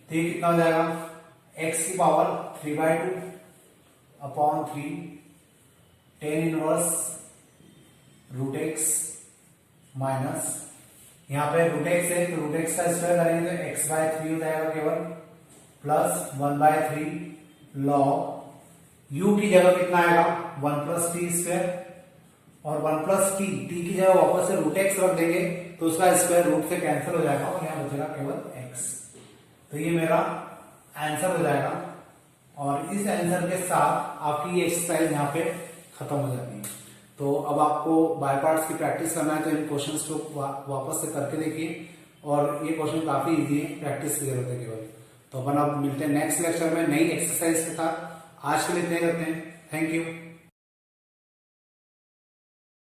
तो ये कितना हो जाएगा x की power 3/2 upon 3 tan inverse √x minus यहाँ पे √x है तो √x का स्क्वायर करेंगे तो x/3 हो जाएगा केवल प्लस 1/3 लॉग u की जगह कितना आएगा 1 प्लस टी स्क्वायर और 1 प्लस टी की जगह वापस से √x रख देंगे तो उसका स्क्वायर रूट से कैंसिल हो जाएगा और यहाँ बचेगा केवल x। तो ये मेरा आंसर हो जाएगा और इस आंसर के साथ आपकी ये एक्सरसाइज यहाँ पे खत्म हो जाती है। तो अब आपको बाय पार्ट्स की प्रैक्टिस करना है तो इन क्वेश्चंस को वापस से करके देखिए और ये क्वेश्चन काफी इजी है, प्रैक्टिस की जरूरत है केवल। तो अपन अब मिलते हैं नेक्स्ट लेक्चर में नई एक्सरसाइज के साथ। आज के लिए इतने करते हैं, थैंक यू।